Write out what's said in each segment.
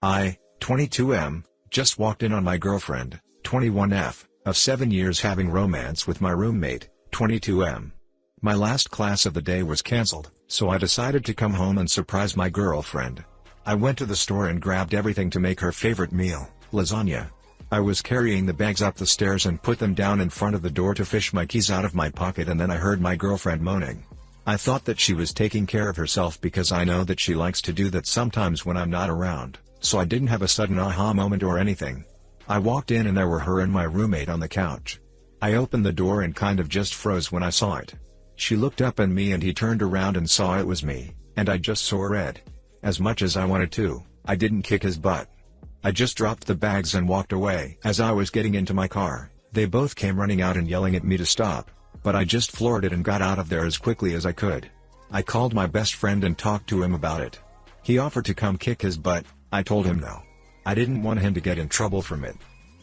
I, 22M, just walked in on my girlfriend, 21F, of 7 years having romance with my roommate, 22M. My last class of the day was cancelled, so I decided to come home and surprise my girlfriend. I went to the store and grabbed everything to make her favorite meal, lasagna. I was carrying the bags up the stairs and put them down in front of the door to fish my keys out of my pocket, and then I heard my girlfriend moaning. I thought that she was taking care of herself because I know that she likes to do that sometimes when I'm not around, so I didn't have a sudden aha moment or anything. I walked in and there were her and my roommate on the couch. I opened the door and kind of just froze when I saw it. She looked up at me and he turned around and saw it was me, and I just saw red. As much as I wanted to, I didn't kick his butt. I just dropped the bags and walked away. As I was getting into my car, they both came running out and yelling at me to stop, but I just floored it and got out of there as quickly as I could. I called my best friend and talked to him about it. He offered to come kick his butt. I told him no. I didn't want him to get in trouble from it.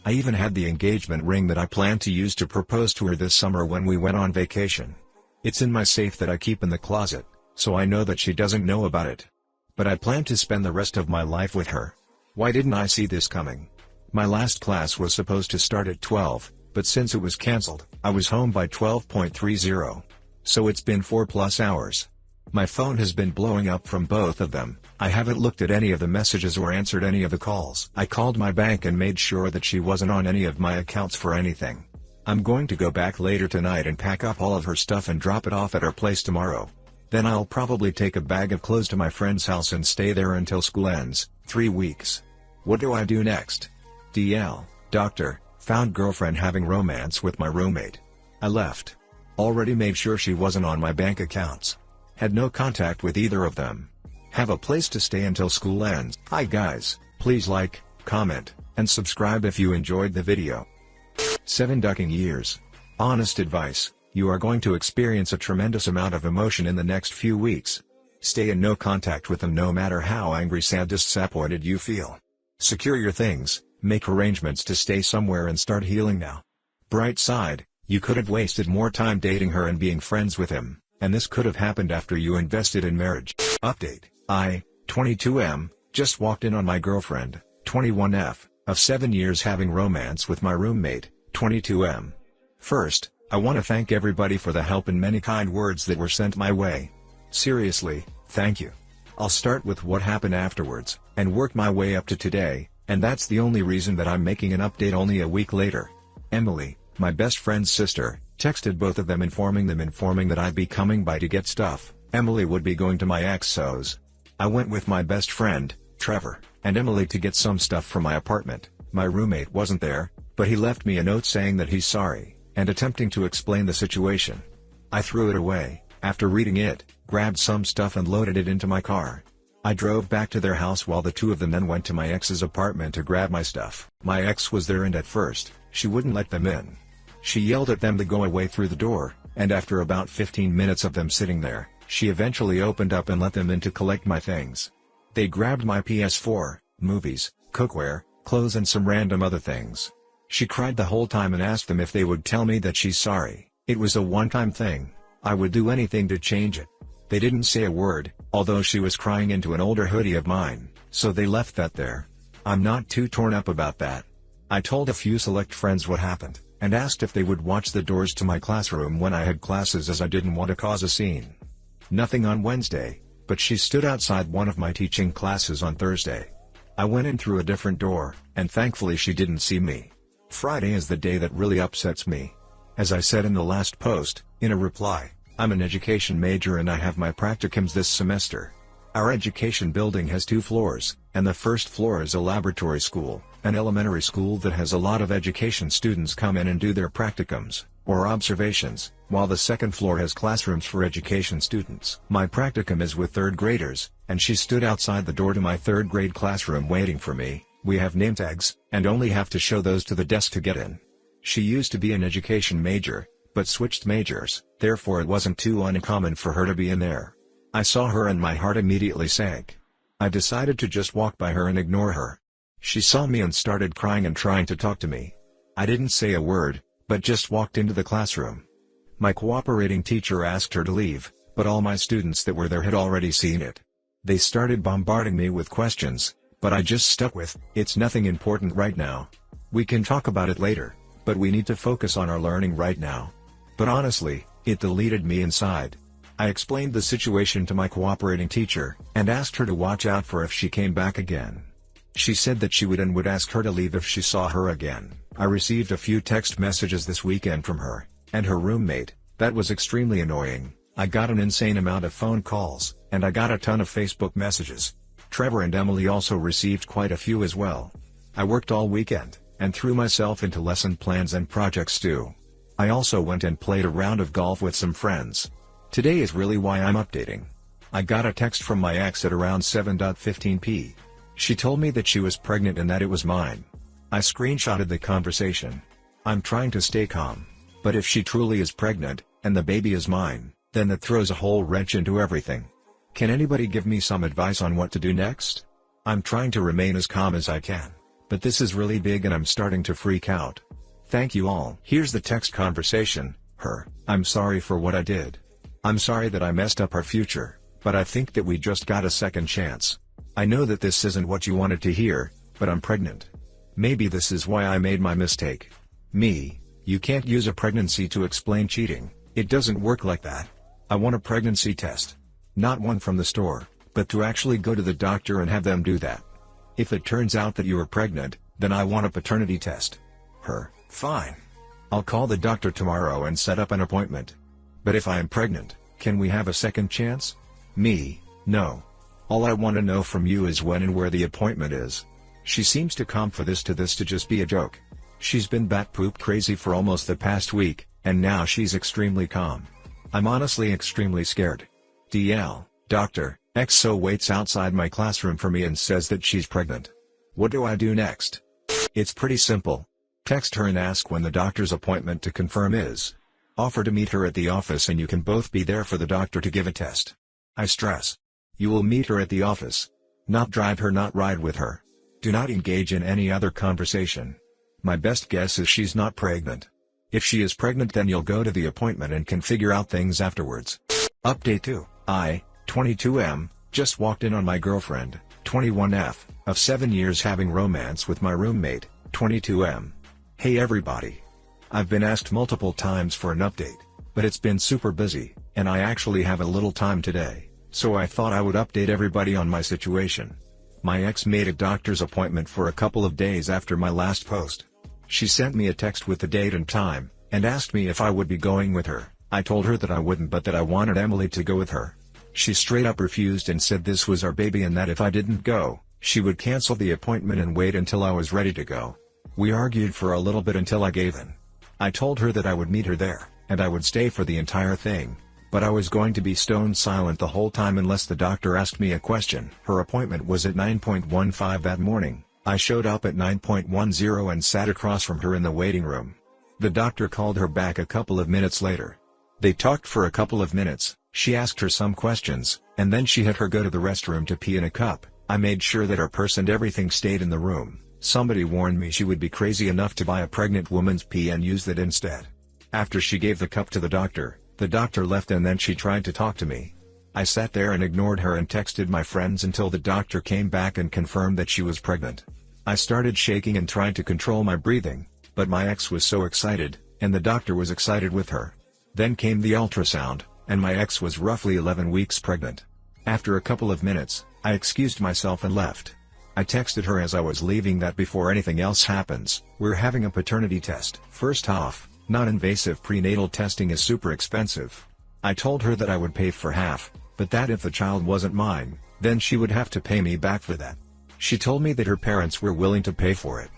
I even had the engagement ring that I planned to use to propose to her this summer when we went on vacation. It's in my safe that I keep in the closet, so I know that she doesn't know about it. But I plan to spend the rest of my life with her. Why didn't I see this coming? My last class was supposed to start at 12, but since it was cancelled, I was home by 12:30. So it's been 4+ hours. My phone has been blowing up from both of them. I haven't looked at any of the messages or answered any of the calls. I called my bank and made sure that she wasn't on any of my accounts for anything. I'm going to go back later tonight and pack up all of her stuff and drop it off at her place tomorrow. Then I'll probably take a bag of clothes to my friend's house and stay there until school ends, 3 weeks. What do I do next? DL, doctor, found girlfriend having romance with my roommate. I left. Already made sure she wasn't on my bank accounts. Had no contact with either of them. Have a place to stay until school ends. Hi guys, please like, comment, and subscribe if you enjoyed the video. 7 ducking years. Honest advice, you are going to experience a tremendous amount of emotion in the next few weeks. Stay in no contact with them no matter how angry, sad, disappointed you feel. Secure your things, make arrangements to stay somewhere and start healing now. Bright side, you could have wasted more time dating her and being friends with him, and this could have happened after you invested in marriage. Update, I, 22M, just walked in on my girlfriend, 21F, of 7 years having romance with my roommate, 22M. First, I want to thank everybody for the help and many kind words that were sent my way. Seriously, thank you. I'll start with what happened afterwards, and work my way up to today, and that's the only reason that I'm making an update only a week later. Emily, my best friend's sister, texted both of them informing that I'd be coming by to get stuff. Emily would be going to my ex's. I went with my best friend, Trevor, and Emily to get some stuff from my apartment. My roommate wasn't there, but he left me a note saying that he's sorry, and attempting to explain the situation. I threw it away, after reading it, grabbed some stuff and loaded it into my car. I drove back to their house while the two of them then went to my ex's apartment to grab my stuff. My ex was there and at first, she wouldn't let them in. She yelled at them to go away through the door, and after about 15 minutes of them sitting there, she eventually opened up and let them in to collect my things. They grabbed my PS4, movies, cookware, clothes and some random other things. She cried the whole time and asked them if they would tell me that she's sorry. It was a one-time thing. I would do anything to change it. They didn't say a word, although she was crying into an older hoodie of mine, so they left that there. I'm not too torn up about that. I told a few select friends what happened, and asked if they would watch the doors to my classroom when I had classes as I didn't want to cause a scene. Nothing on Wednesday, but she stood outside one of my teaching classes on Thursday. I went in through a different door, and thankfully she didn't see me. Friday is the day that really upsets me. As I said in the last post, in a reply, I'm an education major and I have my practicums this semester. Our education building has 2 floors, and the first floor is a laboratory school, an elementary school that has a lot of education students come in and do their practicums, or observations, while the second floor has classrooms for education students. My practicum is with 3rd graders, and she stood outside the door to my 3rd grade classroom waiting for me. We have name tags, and only have to show those to the desk to get in. She used to be an education major, but switched majors, therefore it wasn't too uncommon for her to be in there. I saw her and my heart immediately sank. I decided to just walk by her and ignore her. She saw me and started crying and trying to talk to me. I didn't say a word, but just walked into the classroom. My cooperating teacher asked her to leave, but all my students that were there had already seen it. They started bombarding me with questions, But I just stuck with, "It's nothing important right now. We can talk about it later, but we need to focus on our learning right now." But honestly, it deleted me inside. I explained the situation to my cooperating teacher, and asked her to watch out for if she came back again. She said that she would and would ask her to leave if she saw her again. I received a few text messages this weekend from her, and her roommate. That was extremely annoying. I got an insane amount of phone calls, and I got a ton of Facebook messages. Trevor and Emily also received quite a few as well. I worked all weekend, and threw myself into lesson plans and projects too. I also went and played a round of golf with some friends. Today is really why I'm updating. I got a text from my ex at around 7:15 p.m. She told me that she was pregnant and that it was mine. I screenshotted the conversation. I'm trying to stay calm. But if she truly is pregnant, and the baby is mine, then that throws a whole wrench into everything. Can anybody give me some advice on what to do next? I'm trying to remain as calm as I can, but this is really big and I'm starting to freak out. Thank you all. Here's the text conversation. Her, "I'm sorry for what I did. I'm sorry that I messed up our future, but I think that we just got a second chance. I know that this isn't what you wanted to hear, but I'm pregnant. Maybe this is why I made my mistake. Me, you can't use a pregnancy to explain cheating. It doesn't work like that. I want a pregnancy test. Not one from the store, but to actually go to the doctor and have them do that. If it turns out that you are pregnant, then I want a paternity test." Her, "Fine. I'll call the doctor tomorrow and set up an appointment. But if I am pregnant, can we have a second chance?" Me, "No. All I want to know from you is when and where the appointment is." She seems too calm for this to just be a joke. She's been bat poop crazy for almost the past week, and now she's extremely calm. I'm honestly extremely scared. DL, Dr. XO waits outside my classroom for me and says that she's pregnant. What do I do next? It's pretty simple. Text her and ask when the doctor's appointment to confirm is. Offer to meet her at the office and you can both be there for the doctor to give a test. I stress. You will meet her at the office. Not drive her, not ride with her. Do not engage in any other conversation. My best guess is she's not pregnant. If she is pregnant, then you'll go to the appointment and can figure out things afterwards. Update 2. I, 22M, just walked in on my girlfriend, 21F, of 7 years having romance with my roommate, 22M. Hey everybody. I've been asked multiple times for an update, but it's been super busy, and I actually have a little time today, so I thought I would update everybody on my situation. My ex made a doctor's appointment for a couple of days after my last post. She sent me a text with the date and time, and asked me if I would be going with her. I told her that I wouldn't, but that I wanted Emily to go with her. She straight up refused and said this was our baby and that if I didn't go, she would cancel the appointment and wait until I was ready to go. We argued for a little bit until I gave in. I told her that I would meet her there, and I would stay for the entire thing, but I was going to be stone silent the whole time unless the doctor asked me a question. Her appointment was at 9:15 that morning. I showed up at 9:10 and sat across from her in the waiting room. The doctor called her back a couple of minutes later. They talked for a couple of minutes. She asked her some questions, and then she had her go to the restroom to pee in a cup. I made sure that her purse and everything stayed in the room. Somebody warned me she would be crazy enough to buy a pregnant woman's pee and use that instead. After she gave the cup to the doctor left and then she tried to talk to me. I sat there and ignored her and texted my friends until the doctor came back and confirmed that she was pregnant. I started shaking and tried to control my breathing, but my ex was so excited, and the doctor was excited with her. Then came the ultrasound, and my ex was roughly 11 weeks pregnant. After a couple of minutes, I excused myself and left. I texted her as I was leaving that before anything else happens, we're having a paternity test. First off, non-invasive prenatal testing is super expensive. I told her that I would pay for half, but that if the child wasn't mine, then she would have to pay me back for that. She told me that her parents were willing to pay for it.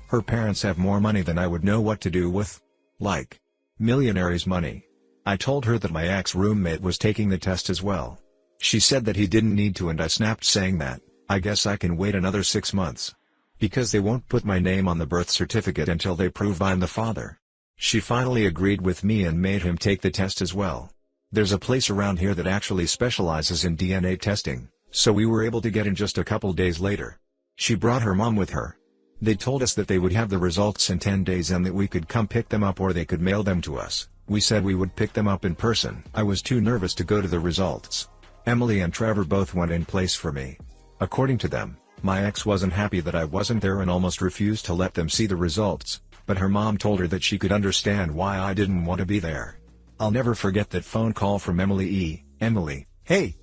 Her parents have more money than I would know what to do with. Like, millionaire's money. I told her that my ex-roommate was taking the test as well. She said that he didn't need to and I snapped saying that, I guess I can wait another 6 months. Because they won't put my name on the birth certificate until they prove I'm the father. She finally agreed with me and made him take the test as well. There's a place around here that actually specializes in DNA testing, so we were able to get in just a couple days later. She brought her mom with her. They told us that they would have the results in 10 days and that we could come pick them up or they could mail them to us. We said we would pick them up in person. I was too nervous to go to the results. Emily and Trevor both went in place for me. According to them, My ex wasn't happy that I wasn't there and almost refused to let them see the results, but her mom told her that she could understand why I didn't want to be there. I'll never forget that phone call from Emily E. Emily: "Hey.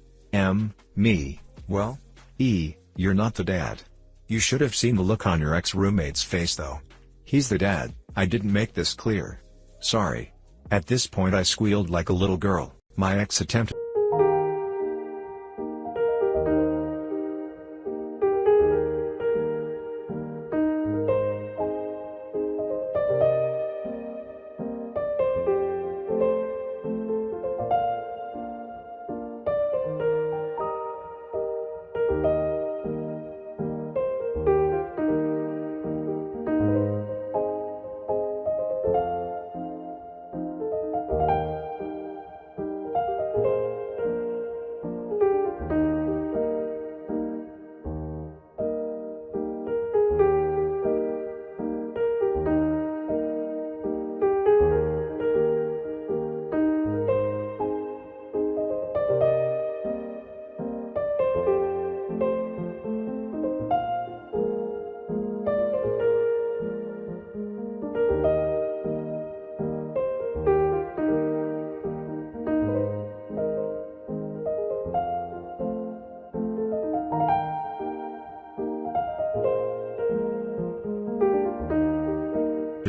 Me. Well? You're not the dad. You should have seen the look on your ex-roommate's face though. He's the dad. I didn't make this clear. Sorry." At this point I squealed like a little girl. My ex attempted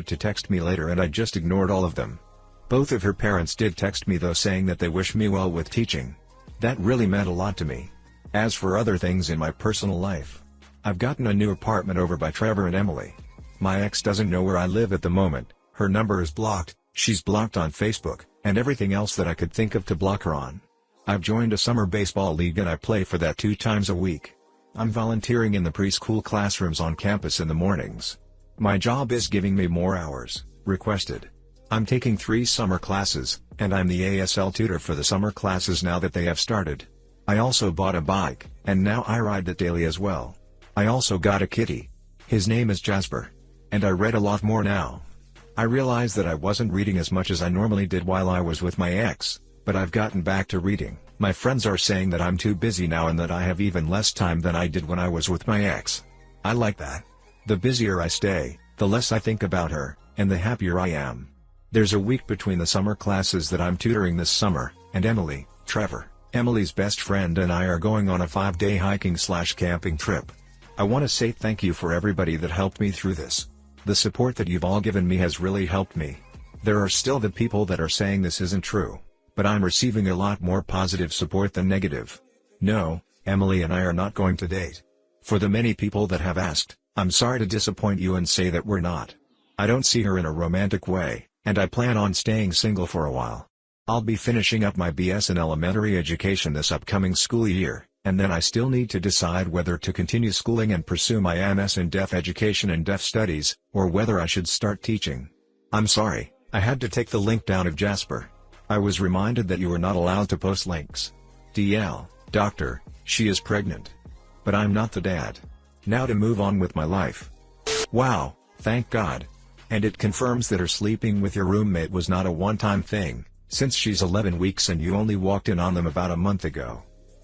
to text me later and I just ignored all of them. Both of her parents did text me though, saying that they wish me well with teaching. That really meant a lot to me. As for other things in my personal life, I've gotten a new apartment over by Trevor and Emily. My ex doesn't know where I live at the moment, her number is blocked, she's blocked on Facebook, and everything else that I could think of to block her on. I've joined a summer baseball league and I play for that 2 times a week. I'm volunteering in the preschool classrooms on campus in the mornings. My job is giving me more hours, requested. I'm taking 3 summer classes, and I'm the ASL tutor for the summer classes now that they have started. I also bought a bike, and now I ride it daily as well. I also got a kitty. His name is Jasper. And I read a lot more now. I realized that I wasn't reading as much as I normally did while I was with my ex, but I've gotten back to reading. My friends are saying that I'm too busy now and that I have even less time than I did when I was with my ex. I like that. The busier I stay, the less I think about her, and the happier I am. There's a week between the summer classes that I'm tutoring this summer, and Emily, Trevor, Emily's best friend, and I are going on a 5-day hiking/camping trip. I want to say thank you for everybody that helped me through this. The support that you've all given me has really helped me. There are still the people that are saying this isn't true, but I'm receiving a lot more positive support than negative. No, Emily and I are not going to date. For the many people that have asked, I'm sorry to disappoint you and say that we're not. I don't see her in a romantic way, and I plan on staying single for a while. I'll be finishing up my BS in elementary education this upcoming school year, and then I still need to decide whether to continue schooling and pursue my MS in deaf education and deaf studies, or whether I should start teaching. I'm sorry, I had to take the link down of Jasper. I was reminded that you were not allowed to post links. DL, doctor, she is pregnant. But I'm not the dad. Now to move on with my life. Wow, thank God. And it confirms that her sleeping with your roommate was not a one-time thing, since she's 11 weeks and you only walked in on them about a month ago.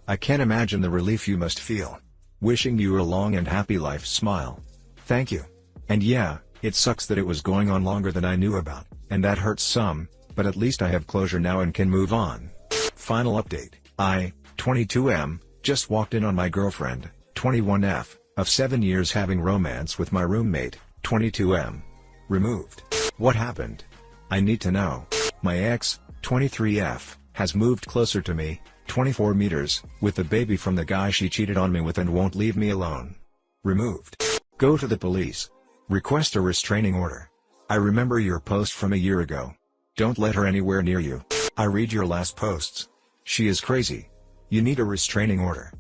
I can't imagine the relief you must feel. Wishing you a long and happy life. Smile. Thank you. And yeah, it sucks that it was going on longer than I knew about, and that hurts some, but at least I have closure now and can move on. Final update. I, 22M, just walked in on my girlfriend, 21F, of 7 years having romance with my roommate, 22M. Removed. What happened? I need to know. My ex, 23F, has moved closer to me, 24 meters, with the baby from the guy she cheated on me with and won't leave me alone. Removed. Go to the police. Request a restraining order. I remember your post from a year ago. Don't let her anywhere near you. I read your last posts. She is crazy. You need a restraining order.